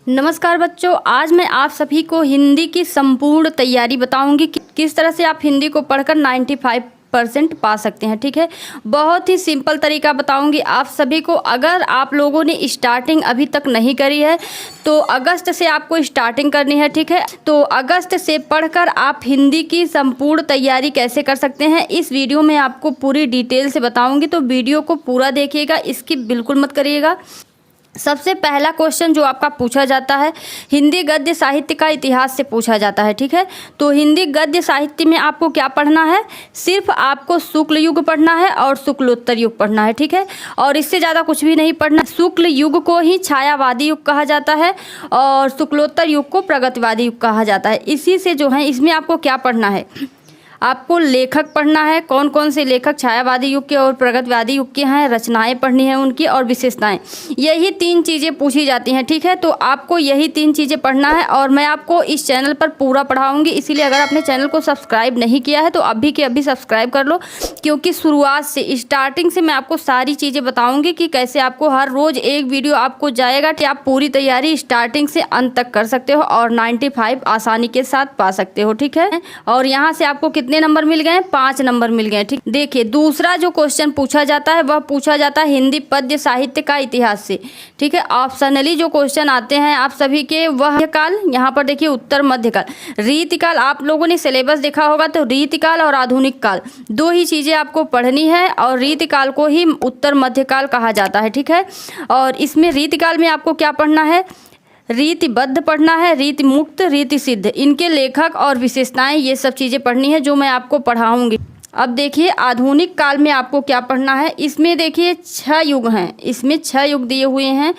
नमस्कार बच्चों, आज मैं आप सभी को हिंदी की संपूर्ण तैयारी बताऊंगी कि किस तरह से आप हिंदी को पढ़कर 95% पा सकते हैं। ठीक है, बहुत ही सिंपल तरीका बताऊंगी आप सभी को। अगर आप लोगों ने स्टार्टिंग अभी तक नहीं करी है तो अगस्त से आपको स्टार्टिंग करनी है। ठीक है, तो अगस्त से पढ़कर आप हिंदी की संपूर्ण तैयारी कैसे कर सकते हैं, इस वीडियो में आपको पूरी डिटेल से बताऊंगी। तो वीडियो को पूरा देखिएगा, स्किप बिल्कुल मत करिएगा। सबसे पहला क्वेश्चन जो आपका पूछा जाता है, हिंदी गद्य साहित्य का इतिहास से पूछा जाता है। ठीक है, तो हिंदी गद्य साहित्य में आपको क्या पढ़ना है, सिर्फ आपको शुक्ल युग पढ़ना है और शुक्लोत्तर युग पढ़ना है। ठीक है, और इससे ज़्यादा कुछ भी नहीं पढ़ना। शुक्ल युग को ही छायावादी युग कहा जाता है और शुक्लोत्तर युग को प्रगतिवादी युग कहा जाता है। इसी से जो है इसमें आपको क्या पढ़ना है, आपको लेखक पढ़ना है, कौन कौन से लेखक छायावादी युग के और प्रगतिवादी युग के हैं, रचनाएं पढ़नी है उनकी और विशेषताएं। यही 3 चीज़ें पूछी जाती हैं। ठीक है, तो आपको यही 3 चीज़ें पढ़ना है और मैं आपको इस चैनल पर पूरा पढ़ाऊंगी। इसीलिए अगर आपने चैनल को सब्सक्राइब नहीं किया है तो अभी के अभी सब्सक्राइब कर लो, क्योंकि शुरुआत से स्टार्टिंग से मैं आपको सारी चीज़ें बताऊँगी कि कैसे आपको हर रोज़ एक वीडियो आपको जाएगा कि आप पूरी तैयारी स्टार्टिंग से अंत तक कर सकते हो और 95 आसानी के साथ पा सकते हो। ठीक है, और यहाँ से आपको कितने नंबर मिल गए, 5 नंबर मिल गए। ठीक, देखिए दूसरा जो क्वेश्चन पूछा जाता है वह पूछा जाता है हिंदी पद्य साहित्य का इतिहास से। ठीक है, ऑप्शनली जो क्वेश्चन आते हैं आप सभी के वह काल, यहाँ पर देखिए उत्तर मध्यकाल, रीतिकाल। आप लोगों ने सिलेबस देखा होगा तो रीतिकाल और आधुनिक काल 2 ही चीज़ें आपको पढ़नी है और रीतिकाल को ही उत्तर मध्यकाल कहा जाता है। ठीक है, और इसमें रीतिकाल में आपको क्या पढ़ना है, रीतिबद्ध पढ़ना है, रीति मुक्त, रीति सिद्ध, इनके लेखक और विशेषताएं, ये सब चीज़ें पढ़नी है जो मैं आपको पढ़ाऊंगी। अब देखिए आधुनिक काल में आपको क्या पढ़ना है। इसमें देखिए 6 युग हैं, इसमें 6 युग दिए हुए हैं।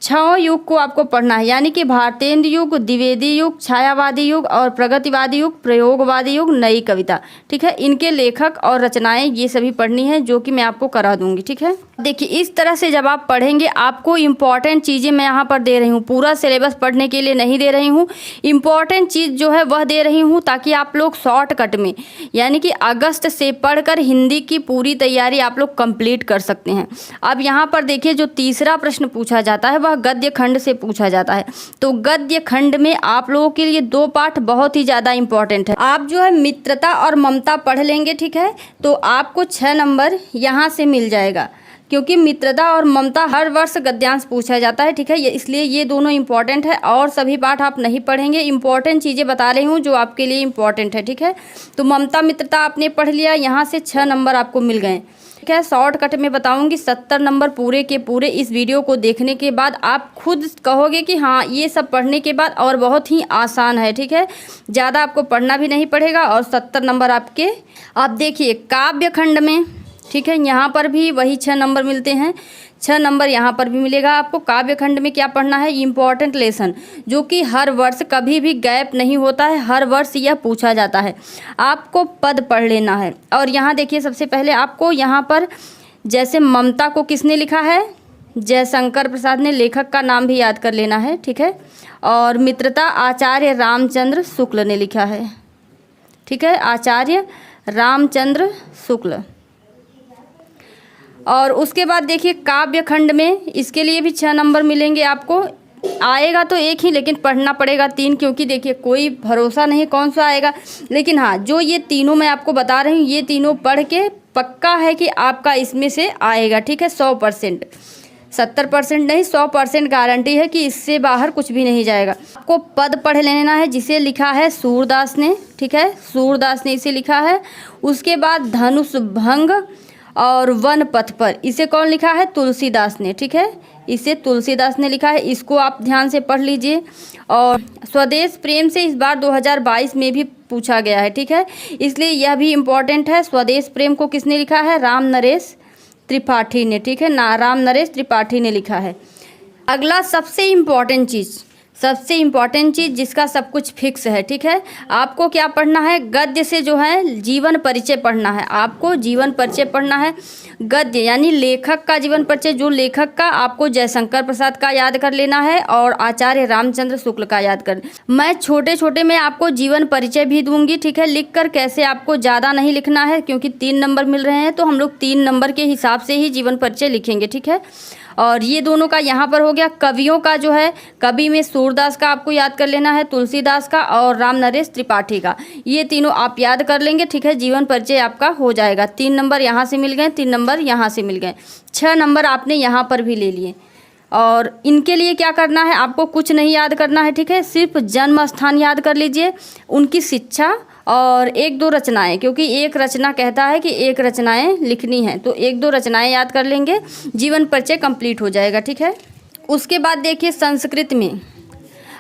6 युग को आपको पढ़ना है, यानी कि भारतेंद्र युग, द्विवेदी युग, छायावादी युग और प्रगतिवादी युग, प्रयोगवादी युग, नई कविता। ठीक है, इनके लेखक और रचनाएं ये सभी पढ़नी है जो कि मैं आपको करा दूंगी। ठीक है, देखिए इस तरह से जब आप पढ़ेंगे आपको इम्पॉर्टेंट चीज़ें मैं यहाँ पर दे रही हूँ, पूरा सिलेबस पढ़ने के लिए नहीं दे रही हूँ। इम्पॉर्टेंट चीज़ जो है वह दे रही हूँ ताकि आप लोग शॉर्टकट में, यानी कि अगस्त से पढ़कर हिंदी की पूरी तैयारी आप लोग कंप्लीट कर सकते हैं। अब यहाँ पर देखिए जो तीसरा प्रश्न पूछा जाता है वह गद्य खंड से पूछा जाता है। तो गद्य खंड में आप लोगों के लिए 2 पाठ बहुत ही ज़्यादा इंपॉर्टेंट है। आप जो है मित्रता और ममता पढ़ लेंगे, ठीक है, तो आपको 6 नंबर यहाँ से मिल जाएगा, क्योंकि मित्रता और ममता हर वर्ष गद्यांश पूछा जाता है। ठीक है, इसलिए ये दोनों इंपॉर्टेंट है और सभी पाठ आप नहीं पढ़ेंगे। इंपॉर्टेंट चीज़ें बता रही हूँ जो आपके लिए इंपॉर्टेंट है। ठीक है, तो ममता मित्रता आपने पढ़ लिया, यहाँ से 6 नंबर आपको मिल गए। ठीक है, शॉर्टकट में बताऊंगी 70 नंबर पूरे के पूरे इस वीडियो को देखने के बाद आप खुद कहोगे कि हाँ ये सब पढ़ने के बाद और बहुत ही आसान है। ठीक है, ज़्यादा आपको पढ़ना भी नहीं पड़ेगा और 70 नंबर आपके। आप देखिए काव्य खंड में, ठीक है, यहाँ पर भी वही 6 नंबर मिलते हैं, 6 नंबर यहाँ पर भी मिलेगा आपको। काव्य खंड में क्या पढ़ना है, इम्पॉर्टेंट लेसन, जो कि हर वर्ष कभी भी गैप नहीं होता है, हर वर्ष यह पूछा जाता है। आपको पद पढ़ लेना है और यहाँ देखिए सबसे पहले आपको यहाँ पर जैसे ममता को किसने लिखा है, जयशंकर प्रसाद ने, लेखक का नाम भी याद कर लेना है। ठीक है, और मित्रता आचार्य रामचंद्र शुक्ल ने लिखा है। ठीक है, आचार्य रामचंद्र शुक्ल। और उसके बाद देखिए काव्य खंड में इसके लिए भी 6 नंबर मिलेंगे आपको। आएगा तो एक ही, लेकिन पढ़ना पड़ेगा 3, क्योंकि देखिए कोई भरोसा नहीं कौन सा आएगा। लेकिन हाँ, जो ये तीनों मैं आपको बता रही हूँ ये तीनों पढ़ के पक्का है कि आपका इसमें से आएगा। ठीक है, 100%, 70% नहीं, 100% गारंटी है कि इससे बाहर कुछ भी नहीं जाएगा। आपको पद पढ़ लेना है जिसे लिखा है सूरदास ने। ठीक है, सूरदास ने इसे लिखा है। उसके बाद धनुष भंग और वन पथ पर, इसे कौन लिखा है, तुलसीदास ने। ठीक है, इसे तुलसीदास ने लिखा है, इसको आप ध्यान से पढ़ लीजिए। और स्वदेश प्रेम से इस बार 2022 में भी पूछा गया है। ठीक है, इसलिए यह भी इम्पॉर्टेंट है। स्वदेश प्रेम को किसने लिखा है, राम नरेश त्रिपाठी ने। ठीक है ना, राम नरेश त्रिपाठी ने लिखा है। अगला सबसे इम्पॉर्टेंट चीज़ जिसका सब कुछ फिक्स है। ठीक है, आपको क्या पढ़ना है, गद्य से जो है जीवन परिचय पढ़ना है। आपको जीवन परिचय पढ़ना है, गद्य यानी लेखक का जीवन परिचय, जो लेखक का आपको जयशंकर प्रसाद का याद कर लेना है और आचार्य रामचंद्र शुक्ल का याद कर। मैं छोटे छोटे में आपको जीवन परिचय भी दूंगी। ठीक है, लिख कर कैसे, आपको ज़्यादा नहीं लिखना है क्योंकि 3 नंबर मिल रहे हैं, तो हम लोग 3 नंबर के हिसाब से ही जीवन परिचय लिखेंगे। ठीक है, और ये दोनों का यहाँ पर हो गया। कवियों का जो है, कवि में सूरदास का आपको याद कर लेना है, तुलसीदास का और राम नरेश त्रिपाठी का, ये तीनों आप याद कर लेंगे, ठीक है। जीवन परिचय आपका हो जाएगा। 3 नंबर यहाँ से मिल गए, 3 नंबर यहाँ से मिल गए, 6 नंबर आपने यहाँ पर भी ले लिए। और इनके लिए क्या करना है, आपको कुछ नहीं याद करना है, ठीक है। सिर्फ जन्म स्थान याद कर लीजिए, उनकी शिक्षा और 1-2 रचनाएं, क्योंकि एक रचना कहता है कि 1 रचनाएं लिखनी है, तो 1-2 रचनाएं याद कर लेंगे, जीवन परिचय कंप्लीट हो जाएगा, ठीक है। उसके बाद देखिए संस्कृत में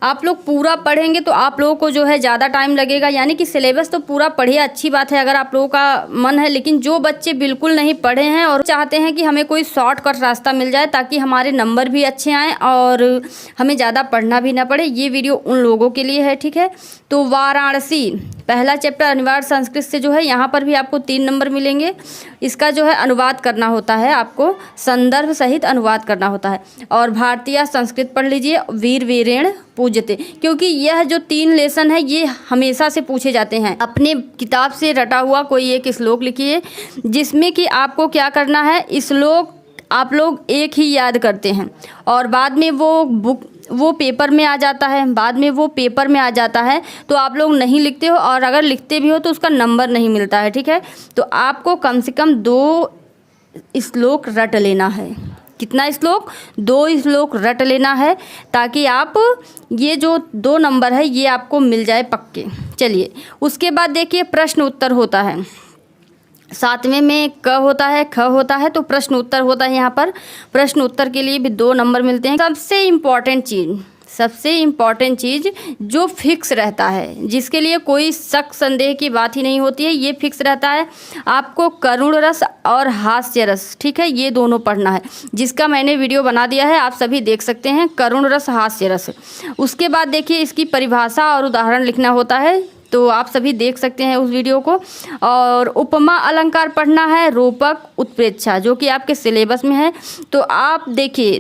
आप लोग पूरा पढ़ेंगे तो आप लोगों को जो है ज़्यादा टाइम लगेगा, यानी कि सिलेबस तो पूरा पढ़िए, अच्छी बात है अगर आप लोगों का मन है। लेकिन जो बच्चे बिल्कुल नहीं पढ़े हैं और चाहते हैं कि हमें कोई शॉर्टकट रास्ता मिल जाए ताकि हमारे नंबर भी अच्छे आएँ और हमें ज़्यादा पढ़ना भी ना पड़े, ये वीडियो उन लोगों के लिए है, ठीक है। तो वाराणसी पहला चैप्टर अनिवार्य संस्कृत से जो है यहाँ पर भी आपको 3 नंबर मिलेंगे। इसका जो है अनुवाद करना होता है, आपको संदर्भ सहित अनुवाद करना होता है। और भारतीय संस्कृत पढ़ लीजिए, वीर वीरेण पूज्यते, क्योंकि यह जो 3 लेसन है ये हमेशा से पूछे जाते हैं। अपने किताब से रटा हुआ कोई एक श्लोक लिखिए जिसमें कि आपको क्या करना है, श्लोक आप लोग एक ही याद करते हैं और बाद में वो पेपर में आ जाता है, बाद में वो पेपर में आ जाता है तो आप लोग नहीं लिखते हो, और अगर लिखते भी हो तो उसका नंबर नहीं मिलता है, ठीक है। तो आपको कम से कम 2 श्लोक रट लेना है। कितना श्लोक? 2 श्लोक रट लेना है, ताकि आप ये जो 2 नंबर है ये आपको मिल जाए पक्के। चलिए उसके बाद देखिए प्रश्न उत्तर होता है। 7वें में क होता है, ख होता है, तो प्रश्न उत्तर होता है। यहाँ पर प्रश्न उत्तर के लिए भी 2 नंबर मिलते हैं। सबसे इम्पॉर्टेंट चीज़ जो फिक्स रहता है, जिसके लिए कोई शक संदेह की बात ही नहीं होती है, ये फिक्स रहता है, आपको करुण रस और हास्य रस, ठीक है, ये दोनों पढ़ना है, जिसका मैंने वीडियो बना दिया है, आप सभी देख सकते हैं, करुण रस हास्य रस। उसके बाद देखिए इसकी परिभाषा और उदाहरण लिखना होता है, तो आप सभी देख सकते हैं उस वीडियो को। और उपमा अलंकार पढ़ना है, रूपक उत्प्रेक्षा, जो कि आपके सिलेबस में है। तो आप देखिए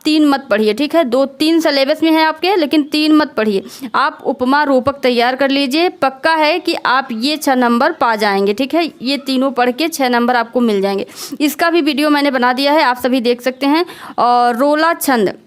3 मत पढ़िए, ठीक है। 2-3 सिलेबस में है आपके, लेकिन 3 मत पढ़िए, आप उपमा रूपक तैयार कर लीजिए। पक्का है कि आप ये 6 नंबर पा जाएंगे, ठीक है। ये तीनों पढ़ के 6 नंबर आपको मिल जाएंगे। इसका भी वीडियो मैंने बना दिया है, आप सभी देख सकते हैं। और रोला छंद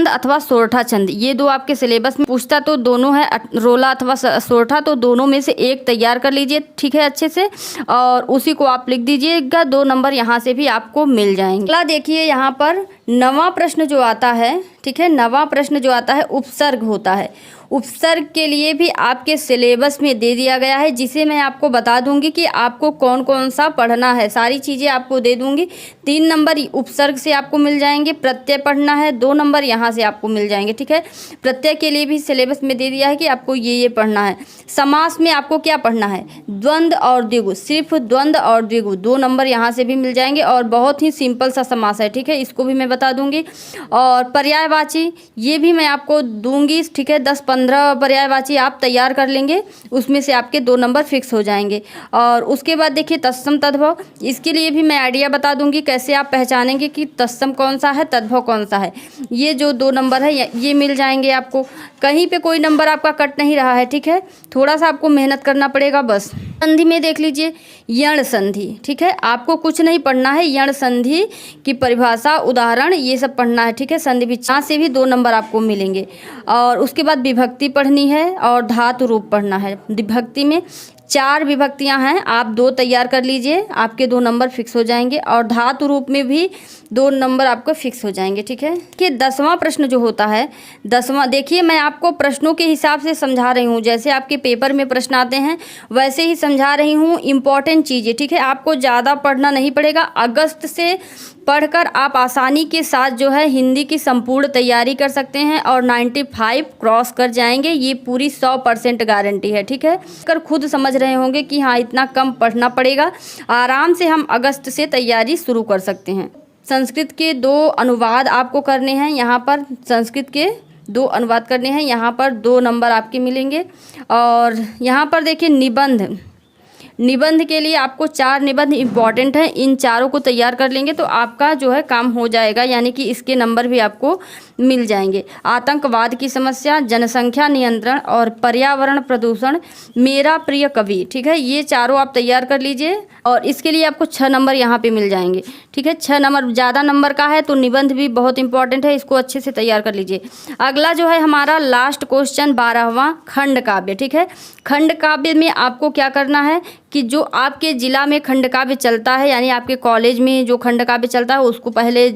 अथवा सोरठा छंद, ये 2 आपके सिलेबस में पूछता तो दोनों है, रोला अथवा सोरठा, तो दोनों में से एक तैयार कर लीजिए, ठीक है, अच्छे से, और उसी को आप लिख दीजिएगा। 2 नंबर यहाँ से भी आपको मिल जाएंगे। अगला देखिए यहाँ पर 9वां प्रश्न जो आता है, ठीक है, 9वां प्रश्न जो आता है उपसर्ग होता है। उपसर्ग के लिए भी आपके सिलेबस में दे दिया गया है, जिसे मैं आपको बता दूंगी कि आपको कौन कौन सा पढ़ना है, सारी चीज़ें आपको दे दूंगी। 3 नंबर उपसर्ग से आपको मिल जाएंगे। प्रत्यय पढ़ना है, 2 नंबर यहाँ से आपको मिल जाएंगे, ठीक है। प्रत्यय के लिए भी सिलेबस में दे दिया है कि आपको ये पढ़ना है। समास में आपको क्या पढ़ना है, द्वंद्व और द्विगु, सिर्फ द्वंद्व और द्विगु, 2 नंबर यहाँ से भी मिल जाएंगे। और बहुत ही सिंपल सा समास है, ठीक है, इसको भी मैं बता दूंगी। और पर्यायवाची ये भी मैं आपको दूंगी, ठीक है। 10-15 पर्यायवाची आप तैयार कर लेंगे, उसमें से आपके 2 नंबर फिक्स हो जाएंगे। और उसके बाद देखिए तत्सम तद्भव, इसके लिए भी मैं आइडिया बता दूंगी कैसे आप पहचानेंगे कि तत्सम कौन सा है, तद्भव कौन सा है। ये जो 2 नंबर है ये मिल जाएंगे आपको, कहीं पे कोई नंबर आपका कट नहीं रहा है, ठीक है। थोड़ा सा आपको मेहनत करना पड़ेगा बस। संधि में देख लीजिए, यण संधि, ठीक है, आपको कुछ नहीं पढ़ना है, यण संधि की परिभाषा उदाहरण ये सब पढ़ना है, ठीक है। संधि भी यहाँ से भी 2 नंबर आपको मिलेंगे। और उसके बाद विभक्ति पढ़नी है और धातु रूप पढ़ना है। विभक्ति में 4 विभक्तियां हैं, आप 2 तैयार कर लीजिए, आपके 2 नंबर फिक्स हो जाएंगे। और धातु रूप में भी 2 नंबर आपको फिक्स हो जाएंगे, ठीक है। कि 10वां प्रश्न जो होता है, 10वां देखिए मैं आपको प्रश्नों के हिसाब से समझा रही हूँ, जैसे आपके पेपर में प्रश्न आते हैं वैसे ही समझा रही हूँ, इंपॉर्टेंट चीज़ें, ठीक है। आपको ज़्यादा पढ़ना नहीं पड़ेगा, अगस्त से पढ़कर आप आसानी के साथ जो है हिंदी की संपूर्ण तैयारी कर सकते हैं और 95 क्रॉस कर जाएंगे, ये पूरी 100% गारंटी है, ठीक है। कर खुद समझ रहे होंगे कि हाँ इतना कम पढ़ना पड़ेगा, आराम से हम अगस्त से तैयारी शुरू कर सकते हैं। संस्कृत के 2 अनुवाद आपको करने हैं, यहाँ पर संस्कृत के 2 अनुवाद करने हैं, यहाँ पर 2 नंबर आपके मिलेंगे। और यहाँ पर देखिए निबंध के लिए आपको 4 निबंध इम्पॉर्टेंट हैं, इन चारों को तैयार कर लेंगे तो आपका जो है काम हो जाएगा, यानी कि इसके नंबर भी आपको मिल जाएंगे। आतंकवाद की समस्या, जनसंख्या नियंत्रण और पर्यावरण प्रदूषण, मेरा प्रिय कवि, ठीक है, ये चारों आप तैयार कर लीजिए और इसके लिए आपको 6 नंबर यहाँ पे मिल जाएंगे, ठीक है। 6 नंबर ज़्यादा नंबर का है तो निबंध भी बहुत इंपॉर्टेंट है, इसको अच्छे से तैयार कर लीजिए। अगला जो है हमारा लास्ट क्वेश्चन 12वां खंड काव्य, ठीक है। खंड काव्य में आपको क्या करना है कि जो आपके ज़िला में खंड काव्य चलता है, यानी आपके कॉलेज में जो खंड काव्य चलता है उसको पहले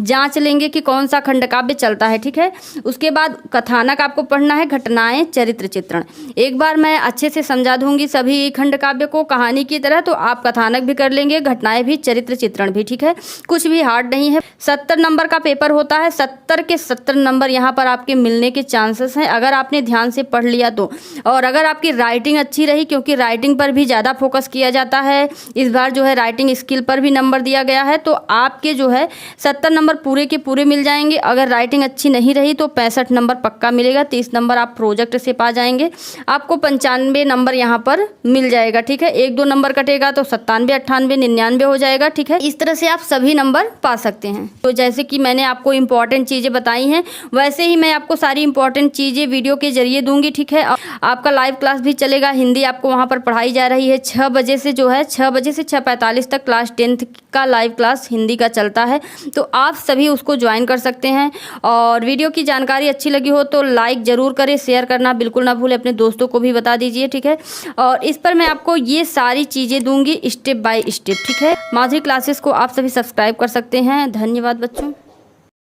जांच लेंगे कि कौन सा खंड काव्य चलता है, ठीक है। उसके बाद कथानक आपको पढ़ना है, घटनाएं, चरित्र चित्रण। एक बार मैं अच्छे से समझा दूंगी सभी खंड काव्य को कहानी की तरह, तो आप कथानक भी कर लेंगे, घटनाएं भी, चरित्र चित्रण भी, ठीक है। कुछ भी हार्ड नहीं है। 70 नंबर का पेपर होता है, 70 के 70 नंबर यहाँ पर आपके मिलने के चांसेस हैं अगर आपने ध्यान से पढ़ लिया तो। और अगर आपकी राइटिंग अच्छी रही, क्योंकि राइटिंग पर भी ज़्यादा फोकस किया जाता है इस बार, जो है राइटिंग स्किल पर भी नंबर दिया गया है, तो आपके जो है 70 नंबर पूरे के पूरे मिल जाएंगे। अगर राइटिंग अच्छी नहीं रही तो 65 नंबर पक्का मिलेगा, 30 नंबर आप प्रोजेक्ट से पा जाएंगे, आपको 95 नंबर यहाँ पर मिल जाएगा, ठीक है। 1-2 नंबर कटेगा तो 97, 98, 99 हो जाएगा, ठीक है। इस तरह से आप सभी नंबर पा सकते हैं। तो जैसे कि मैंने आपको इंपॉर्टेंट चीज़ें बताई हैं वैसे ही मैं आपको सारी इंपॉर्टेंट चीज़ें वीडियो के जरिए दूंगी, ठीक है। आपका लाइव क्लास भी चलेगा, हिंदी आपको वहाँ पर पढ़ाई जा रही है 6 बजे से, जो है 6 बजे से 6:45 तक क्लास 10th का लाइव क्लास हिंदी का चलता है, तो आप सभी उसको ज्वाइन कर सकते हैं। और वीडियो की जानकारी अच्छी लगी हो तो लाइक ज़रूर करें, शेयर करना बिल्कुल ना भूलें, अपने दोस्तों को भी बता दीजिए, ठीक है। और इस पर मैं आपको ये सारी चीज़ें दूंगी स्टेप बाय स्टेप, ठीक है। माधुरी क्लासेस को आप सभी सब्सक्राइब कर सकते हैं। धन्यवाद बच्चों।